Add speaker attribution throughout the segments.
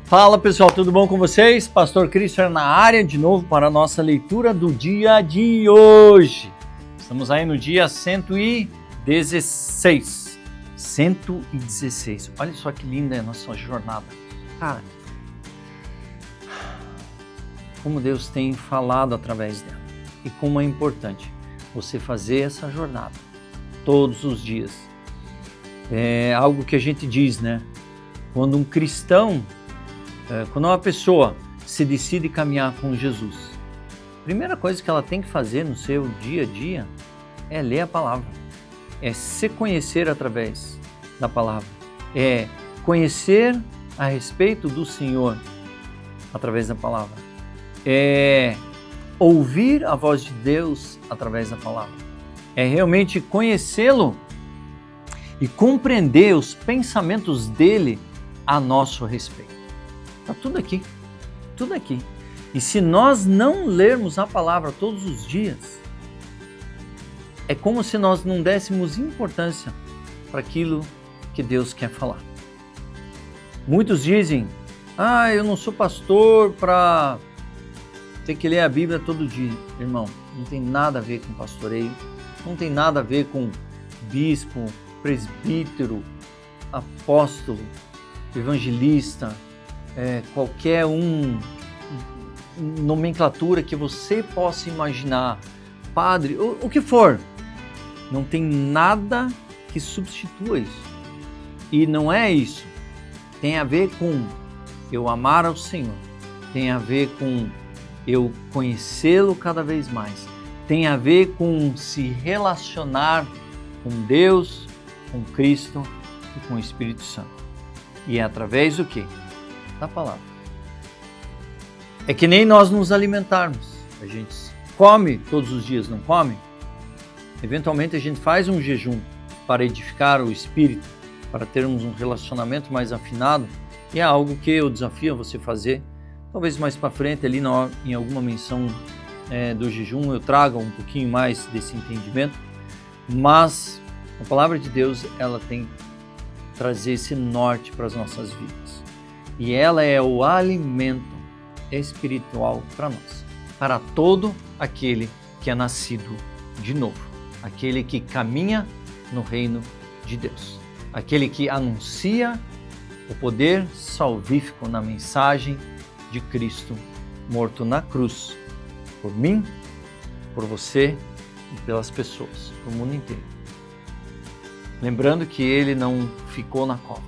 Speaker 1: Fala pessoal, tudo bom com vocês? Pastor Christopher na área de novo para a nossa leitura do dia de hoje. Estamos aí no dia 116. 116. Olha só que linda é a nossa jornada. Cara, como Deus tem falado através dela e como é importante você fazer essa jornada todos os dias. É algo que a gente diz, né? Quando um cristão, quando uma pessoa se decide caminhar com Jesus, a primeira coisa que ela tem que fazer no seu dia a dia é ler a palavra, é se conhecer através da palavra, é conhecer a respeito do Senhor através da palavra, é ouvir a voz de Deus através da palavra, é realmente conhecê-lo e compreender os pensamentos dele a nosso respeito. Está tudo aqui, tudo aqui. E se nós não lermos a palavra todos os dias, é como se nós não dessemos importância para aquilo que Deus quer falar. Muitos dizem, eu não sou pastor para ter que ler a Bíblia todo dia. Irmão, não tem nada a ver com pastoreio, não tem nada a ver com bispo, presbítero, apóstolo, evangelista, qualquer nomenclatura que você possa imaginar, padre, o que for, não tem nada que substitua isso. E não é isso. Tem a ver com eu amar ao Senhor, tem a ver com eu conhecê-lo cada vez mais, tem a ver com se relacionar com Deus, com Cristo e com o Espírito Santo. E é através do quê? Da palavra. É que nem nós nos alimentarmos. A gente come todos os dias, não come? Eventualmente a gente faz um jejum para edificar o espírito, para termos um relacionamento mais afinado, e é algo que eu desafio a você fazer. Talvez mais para frente, ali em alguma menção do jejum, eu traga um pouquinho mais desse entendimento, mas a palavra de Deus, ela tem que trazer esse norte para as nossas vidas. E ela é o alimento espiritual para nós, para todo aquele que é nascido de novo, aquele que caminha no reino de Deus, aquele que anuncia o poder salvífico na mensagem de Cristo morto na cruz, por mim, por você e pelas pessoas, do mundo inteiro. Lembrando que ele não ficou na cova,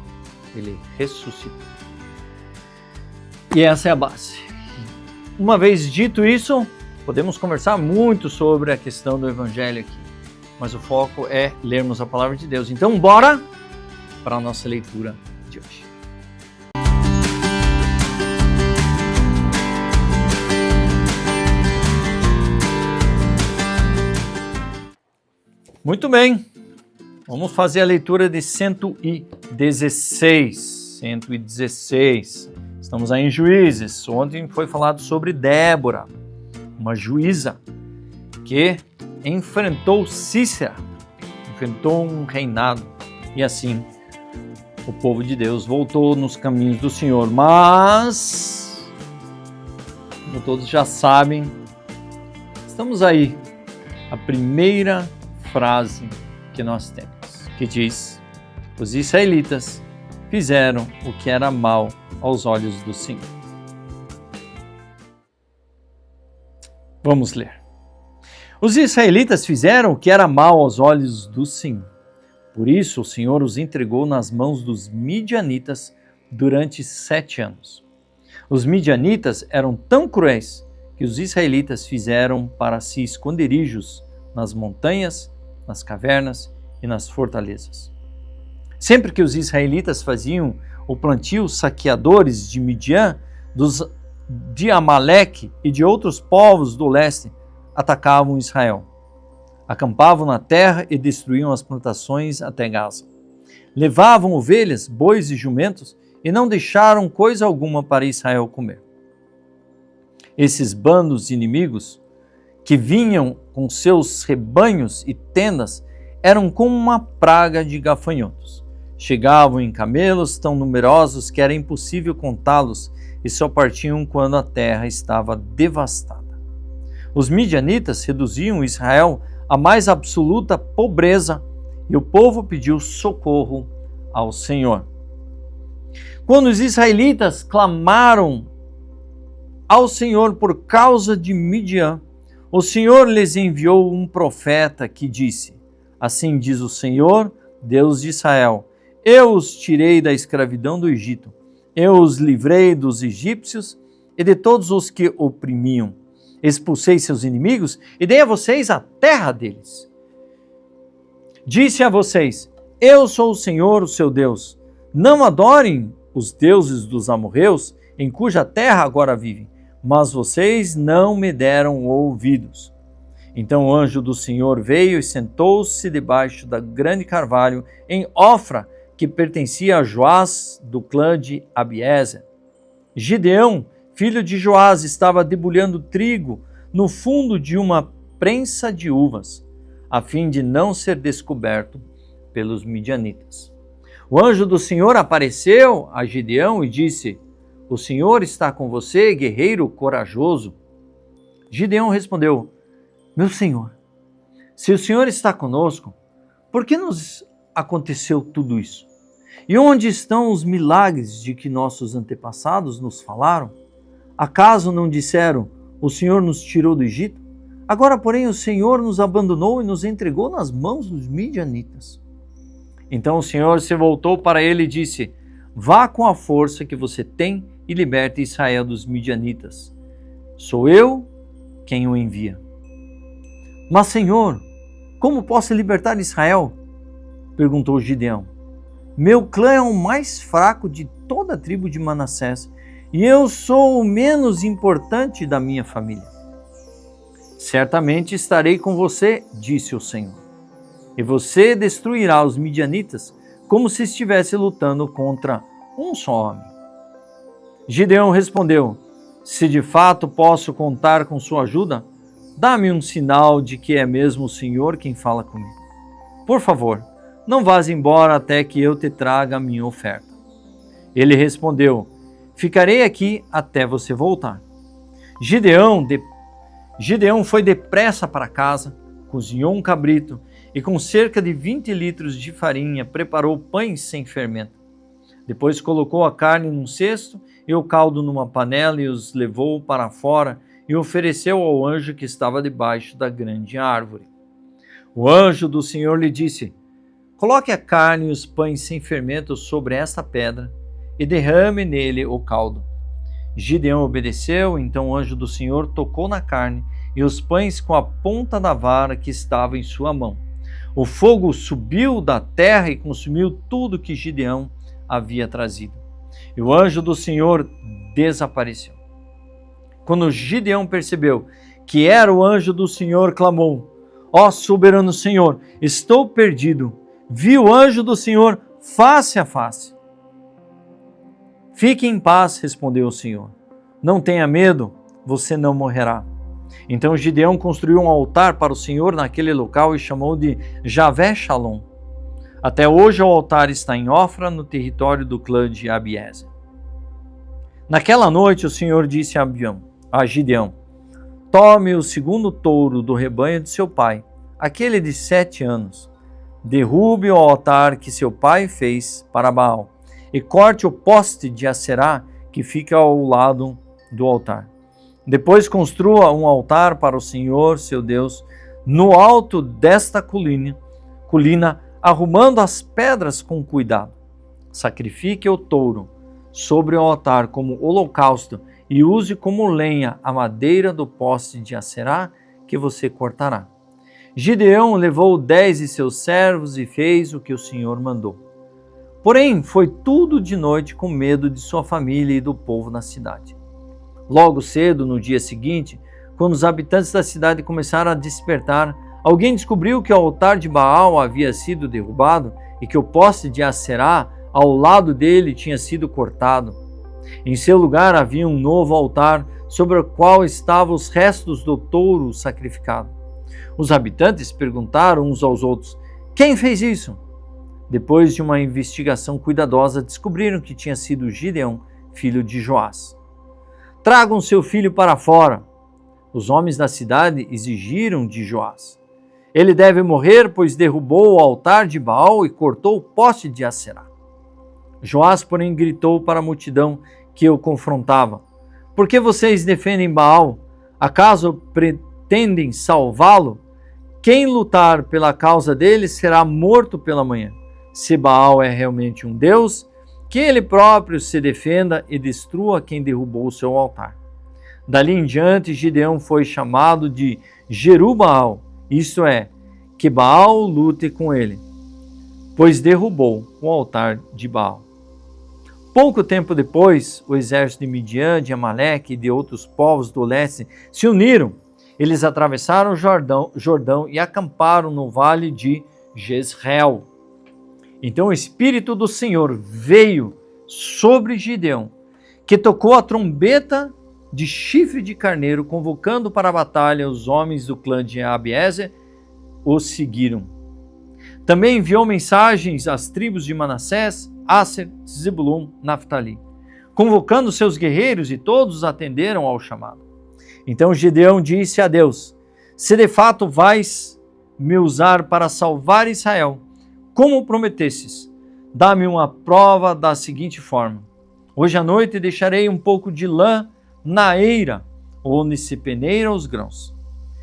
Speaker 1: ele ressuscitou. E essa é a base. Uma vez dito isso, podemos conversar muito sobre a questão do Evangelho aqui, mas o foco é lermos a palavra de Deus. Então, bora para a nossa leitura de hoje. Muito bem, vamos fazer a leitura de 116. Estamos aí em Juízes. Ontem foi falado sobre Débora, uma juíza que enfrentou Cícera, enfrentou um reinado, e assim o povo de Deus voltou nos caminhos do Senhor. Mas, como todos já sabem, estamos aí, a primeira frase que nós temos, que diz: os israelitas fizeram o que era mal aos olhos do Senhor. Vamos ler. Os israelitas fizeram o que era mal aos olhos do Senhor. Por isso o Senhor os entregou nas mãos dos midianitas durante 7 anos. Os midianitas eram tão cruéis que os israelitas fizeram para si esconderijos nas montanhas, nas cavernas e nas fortalezas. Sempre que os israelitas faziam o plantio, os saqueadores de Midian, de Amaleque e de outros povos do leste atacavam Israel. Acampavam na terra e destruíam as plantações até Gaza. Levavam ovelhas, bois e jumentos e não deixaram coisa alguma para Israel comer. Esses bandos inimigos que vinham com seus rebanhos e tendas eram como uma praga de gafanhotos. Chegavam em camelos tão numerosos que era impossível contá-los e só partiam quando a terra estava devastada. Os midianitas reduziam Israel à mais absoluta pobreza e o povo pediu socorro ao Senhor. Quando os israelitas clamaram ao Senhor por causa de Midian, o Senhor lhes enviou um profeta que disse: Assim diz o Senhor, Deus de Israel: Eu os tirei da escravidão do Egito, eu os livrei dos egípcios e de todos os que oprimiam. Expulsei seus inimigos e dei a vocês a terra deles. Disse a vocês: Eu sou o Senhor, o seu Deus. Não adorem os deuses dos amorreus, em cuja terra agora vivem, mas vocês não me deram ouvidos. Então o anjo do Senhor veio e sentou-se debaixo da grande carvalho em Ofra, que pertencia a Joás, do clã de Abiezer. Gideão, filho de Joás, estava debulhando trigo no fundo de uma prensa de uvas, a fim de não ser descoberto pelos midianitas. O anjo do Senhor apareceu a Gideão e disse: O Senhor está com você, guerreiro corajoso. Gideão respondeu: Meu Senhor, se o Senhor está conosco, por que nos aconteceu tudo isso? E onde estão os milagres de que nossos antepassados nos falaram? Acaso não disseram: O Senhor nos tirou do Egito? Agora, porém, o Senhor nos abandonou e nos entregou nas mãos dos midianitas. Então o Senhor se voltou para ele e disse: Vá com a força que você tem e liberte Israel dos midianitas. Sou eu quem o envia. Mas, Senhor, como posso libertar Israel? Perguntou Gideão. Meu clã é o mais fraco de toda a tribo de Manassés e eu sou o menos importante da minha família. Certamente estarei com você, disse o Senhor, e você destruirá os midianitas como se estivesse lutando contra um só homem. Gideão respondeu: Se de fato posso contar com sua ajuda, dá-me um sinal de que é mesmo o Senhor quem fala comigo. Por favor, não vás embora até que eu te traga a minha oferta. Ele respondeu: Ficarei aqui até você voltar. Gideão foi depressa para casa, cozinhou um cabrito e com cerca de 20 litros de farinha preparou pães sem fermento. Depois colocou a carne num cesto e o caldo numa panela e os levou para fora e ofereceu ao anjo que estava debaixo da grande árvore. O anjo do Senhor lhe disse: Coloque a carne e os pães sem fermento sobre esta pedra e derrame nele o caldo. Gideão obedeceu, então o anjo do Senhor tocou na carne e os pães com a ponta da vara que estava em sua mão. O fogo subiu da terra e consumiu tudo que Gideão havia trazido. E o anjo do Senhor desapareceu. Quando Gideão percebeu que era o anjo do Senhor, clamou: Ó soberano Senhor, estou perdido. Vi o anjo do Senhor face a face. Fique em paz, respondeu o Senhor. Não tenha medo, você não morrerá. Então Gideão construiu um altar para o Senhor naquele local e chamou de Javé Shalom. Até hoje o altar está em Ofra, no território do clã de Abiezer. Naquela noite o Senhor disse a Gideão: Tome o segundo touro do rebanho de seu pai, aquele de 7 anos. Derrube o altar que seu pai fez para Baal e corte o poste de Aserá que fica ao lado do altar. Depois construa um altar para o Senhor, seu Deus, no alto desta colina, arrumando as pedras com cuidado. Sacrifique o touro sobre o altar como holocausto e use como lenha a madeira do poste de Aserá que você cortará. Gideão levou 10 de seus servos e fez o que o Senhor mandou. Porém, foi tudo de noite com medo de sua família e do povo na cidade. Logo cedo, no dia seguinte, quando os habitantes da cidade começaram a despertar, alguém descobriu que o altar de Baal havia sido derrubado e que o poste de Aserá ao lado dele tinha sido cortado. Em seu lugar havia um novo altar sobre o qual estavam os restos do touro sacrificado. Os habitantes perguntaram uns aos outros: Quem fez isso? Depois de uma investigação cuidadosa, descobriram que tinha sido Gideão, filho de Joás. Tragam seu filho para fora. Os homens da cidade exigiram de Joás. Ele deve morrer, pois derrubou o altar de Baal e cortou o poste de Aserá. Joás, porém, gritou para a multidão que o confrontava: Por que vocês defendem Baal? Acaso pretendem salvá-lo? Quem lutar pela causa dele será morto pela manhã. Se Baal é realmente um Deus, que ele próprio se defenda e destrua quem derrubou o seu altar. Dali em diante, Gideão foi chamado de Jerubaal, isto é, que Baal lute com ele, pois derrubou o altar de Baal. Pouco tempo depois, o exército de Midian, de Amaleque e de outros povos do leste se uniram. Eles atravessaram o Jordão e acamparam no vale de Jezreel. Então o Espírito do Senhor veio sobre Gideão, que tocou a trombeta de chifre de carneiro, convocando para a batalha os homens do clã de Abiezer, os seguiram. Também enviou mensagens às tribos de Manassés, Asser, Zebulun, Naftali, convocando seus guerreiros, e todos atenderam ao chamado. Então Gideão disse a Deus: Se de fato vais me usar para salvar Israel, como prometestes, dá-me uma prova da seguinte forma: hoje à noite deixarei um pouco de lã na eira, onde se peneiram os grãos.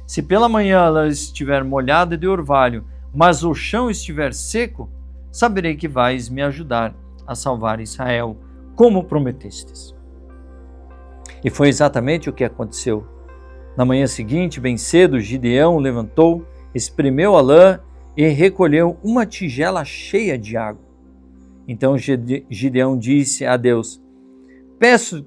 Speaker 1: Se pela manhã ela estiver molhada de orvalho, mas o chão estiver seco, saberei que vais me ajudar a salvar Israel, como prometestes. E foi exatamente o que aconteceu. Na manhã seguinte, bem cedo, Gideão levantou, espremeu a lã e recolheu uma tigela cheia de água. Então Gideão disse a Deus: Peço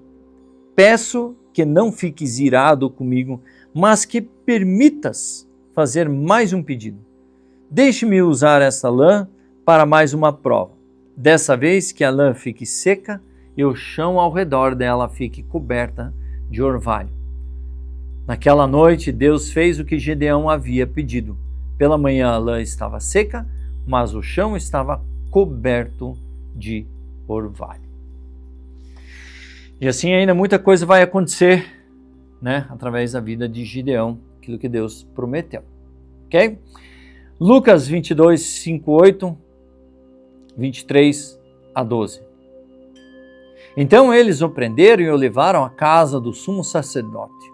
Speaker 1: que não fiques irado comigo, mas que permitas fazer mais um pedido. Deixe-me usar esta lã para mais uma prova. Dessa vez que a lã fique seca e o chão ao redor dela fique coberta de orvalho. Naquela noite, Deus fez o que Gideão havia pedido. Pela manhã a lã estava seca, mas o chão estava coberto de orvalho. E assim ainda muita coisa vai acontecer, através da vida de Gideão, aquilo que Deus prometeu. Ok? Lucas 22, 5, 8, 23 a 12. Então eles o prenderam e o levaram à casa do sumo sacerdote.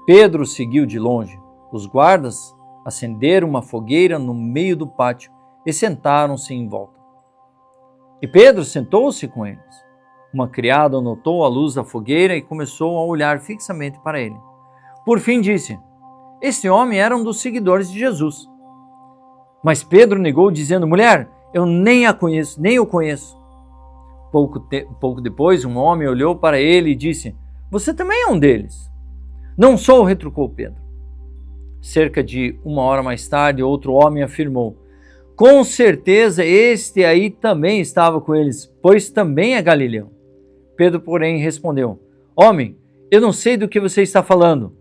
Speaker 1: Pedro seguiu de longe. Os guardas acenderam uma fogueira no meio do pátio e sentaram-se em volta. E Pedro sentou-se com eles. Uma criada notou a luz da fogueira e começou a olhar fixamente para ele. Por fim disse: Este homem era um dos seguidores de Jesus. Mas Pedro negou, dizendo: Mulher, eu nem o conheço. Pouco depois, um homem olhou para ele e disse: Você também é um deles. Não sou, retrucou Pedro. Cerca de 1 hora mais tarde, outro homem afirmou: Com certeza este aí também estava com eles, pois também é galileu. Pedro, porém, respondeu: Homem, eu não sei do que você está falando.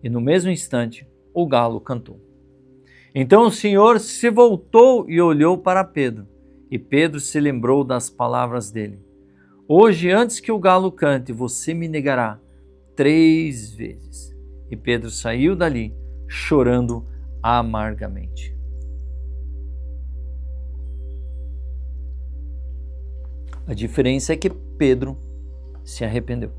Speaker 1: E no mesmo instante, o galo cantou. Então o Senhor se voltou e olhou para Pedro, e Pedro se lembrou das palavras dele: Hoje, antes que o galo cante, você me negará 3 vezes. E Pedro saiu dali, chorando amargamente. A diferença é que Pedro se arrependeu.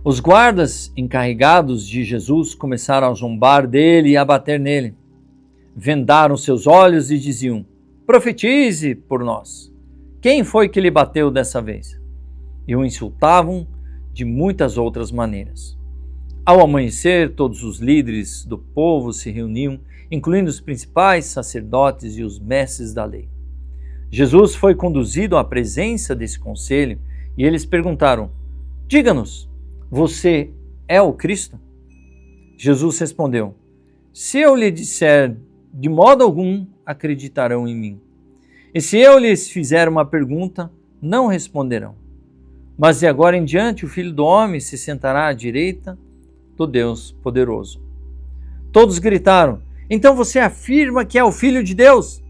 Speaker 1: Os guardas encarregados de Jesus começaram a zombar dele e a bater nele. Vendaram seus olhos e diziam: Profetize por nós. Quem foi que lhe bateu dessa vez? E o insultavam de muitas outras maneiras. Ao amanhecer, todos os líderes do povo se reuniam, incluindo os principais sacerdotes e os mestres da lei. Jesus foi conduzido à presença desse conselho e eles perguntaram: Diga-nos, você é o Cristo? Jesus respondeu: Se eu lhe disser, de modo algum acreditarão em mim. E se eu lhes fizer uma pergunta, não responderão. Mas de agora em diante o Filho do Homem se sentará à direita do Deus poderoso. Todos gritaram: Então você afirma que é o Filho de Deus?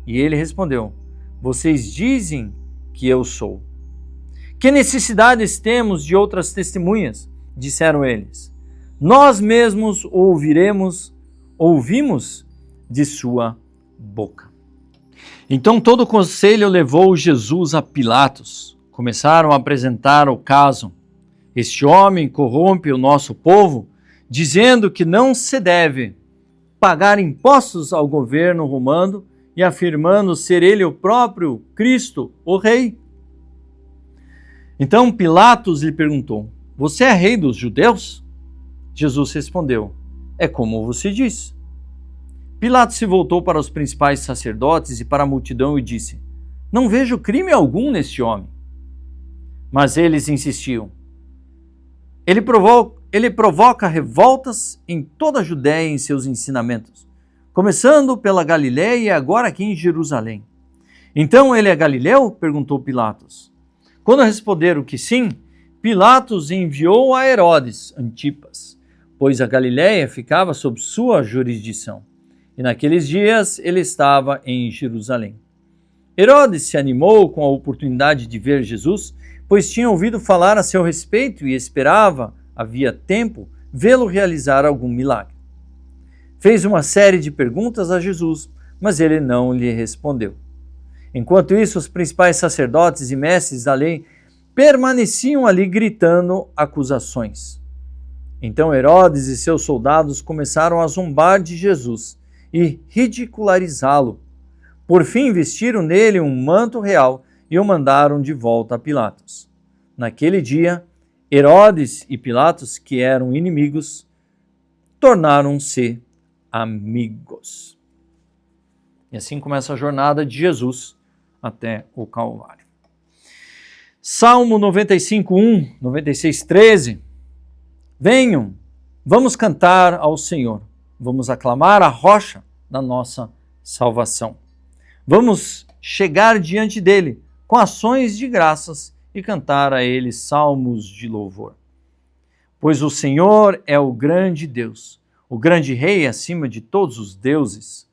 Speaker 1: E ele respondeu: vocês dizem que eu sou. Que necessidades temos de outras testemunhas? Disseram eles. Nós mesmos ouvimos de sua boca. Então todo o conselho levou Jesus a Pilatos. Começaram a apresentar o caso. Este homem corrompe o nosso povo, dizendo que não se deve pagar impostos ao governo romano e afirmando ser ele o próprio Cristo, o rei. Então Pilatos lhe perguntou: você é rei dos judeus? Jesus respondeu: é como você diz. Pilatos se voltou para os principais sacerdotes e para a multidão e disse: não vejo crime algum neste homem. Mas eles insistiam: ele provoca revoltas em toda a Judéia em seus ensinamentos, começando pela Galiléia e agora aqui em Jerusalém. Então ele é galileu? Perguntou Pilatos. Quando responderam que sim, Pilatos enviou a Herodes Antipas, pois a Galiléia ficava sob sua jurisdição. E naqueles dias ele estava em Jerusalém. Herodes se animou com a oportunidade de ver Jesus, pois tinha ouvido falar a seu respeito e esperava, havia tempo, vê-lo realizar algum milagre. Fez uma série de perguntas a Jesus, mas ele não lhe respondeu. Enquanto isso, os principais sacerdotes e mestres da lei permaneciam ali gritando acusações. Então Herodes e seus soldados começaram a zombar de Jesus e ridicularizá-lo. Por fim, vestiram nele um manto real e o mandaram de volta a Pilatos. Naquele dia, Herodes e Pilatos, que eram inimigos, tornaram-se amigos. E assim começa a jornada de Jesus até o Calvário. Salmo 95:1, 96:13. Venham, vamos cantar ao Senhor, vamos aclamar a rocha da nossa salvação. Vamos chegar diante dele com ações de graças e cantar a ele salmos de louvor. Pois o Senhor é o grande Deus, o grande Rei acima de todos os deuses.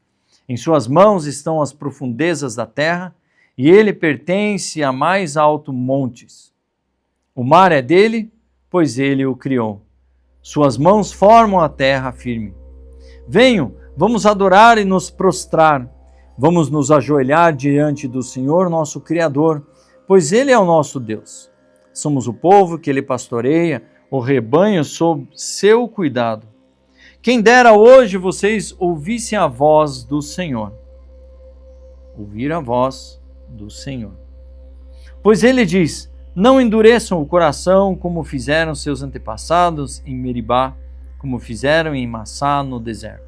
Speaker 1: Em suas mãos estão as profundezas da terra, e ele pertence a mais altos montes. O mar é dele, pois ele o criou. Suas mãos formam a terra firme. Venham, vamos adorar e nos prostrar. Vamos nos ajoelhar diante do Senhor, nosso Criador, pois ele é o nosso Deus. Somos o povo que ele pastoreia, o rebanho sob seu cuidado. Quem dera hoje vocês ouvissem a voz do Senhor. Ouvir a voz do Senhor. Pois ele diz: não endureçam o coração como fizeram seus antepassados em Meribá, como fizeram em Massá no deserto.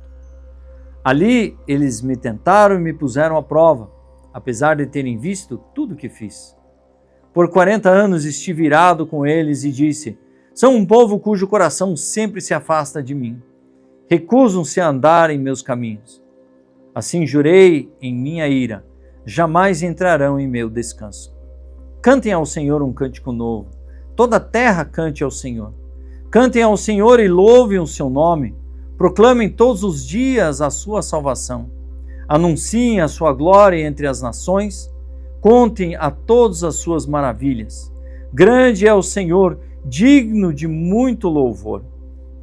Speaker 1: Ali eles me tentaram e me puseram à prova, apesar de terem visto tudo o que fiz. Por 40 anos estive irado com eles e disse: são um povo cujo coração sempre se afasta de mim. Recusam-se a andar em meus caminhos. Assim jurei em minha ira: jamais entrarão em meu descanso. Cantem ao Senhor um cântico novo. Toda a terra cante ao Senhor. Cantem ao Senhor e louvem o seu nome. Proclamem todos os dias a sua salvação. Anunciem a sua glória entre as nações. Contem a todos as suas maravilhas. Grande é o Senhor, digno de muito louvor.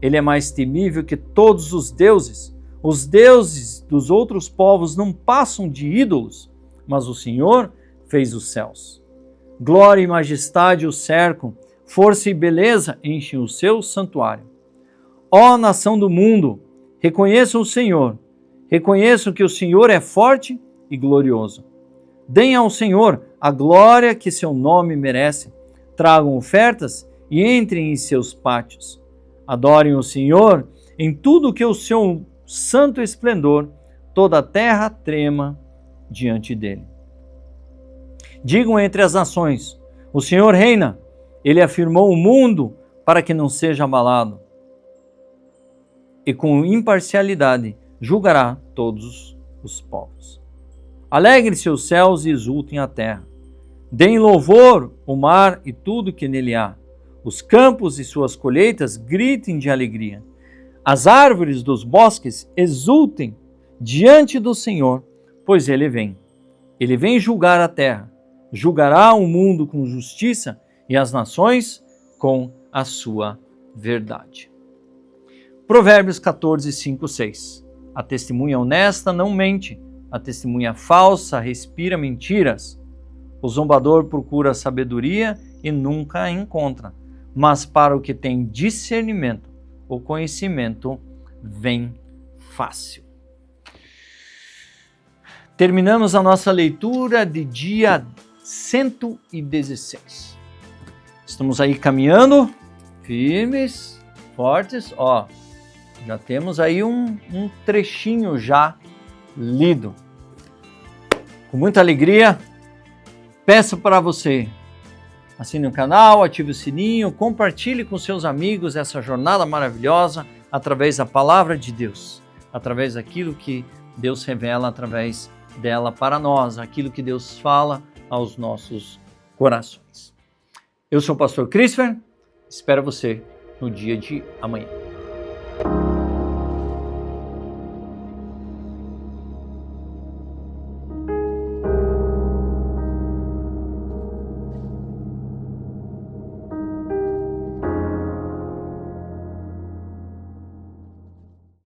Speaker 1: Ele é mais temível que todos os deuses. Os deuses dos outros povos não passam de ídolos, mas o Senhor fez os céus. Glória e majestade o cercam, força e beleza enchem o seu santuário. Ó nação do mundo, reconheçam o Senhor. Reconheçam que o Senhor é forte e glorioso. Deem ao Senhor a glória que seu nome merece. Tragam ofertas e entrem em seus pátios. Adorem o Senhor em tudo que o seu santo esplendor, toda a terra trema diante dele. Digam entre as nações: o Senhor reina, ele afirmou o mundo para que não seja abalado. E com imparcialidade julgará todos os povos. Alegre-se os céus e exultem a terra. Deem louvor o mar e tudo que nele há. Os campos e suas colheitas gritem de alegria. As árvores dos bosques exultem diante do Senhor, pois ele vem. Ele vem julgar a terra, julgará o mundo com justiça e as nações com a sua verdade. Provérbios 14, 5, 6. A testemunha honesta não mente, a testemunha falsa respira mentiras. O zombador procura sabedoria e nunca a encontra, mas para o que tem discernimento, o conhecimento vem fácil. Terminamos a nossa leitura de dia 116. Estamos aí caminhando, firmes, fortes, ó. Já temos aí um trechinho já lido. Com muita alegria, peço para você, assine o canal, ative o sininho, compartilhe com seus amigos essa jornada maravilhosa através da palavra de Deus, através daquilo que Deus revela através dela para nós, aquilo que Deus fala aos nossos corações. Eu sou o pastor Christopher, espero você no dia de amanhã.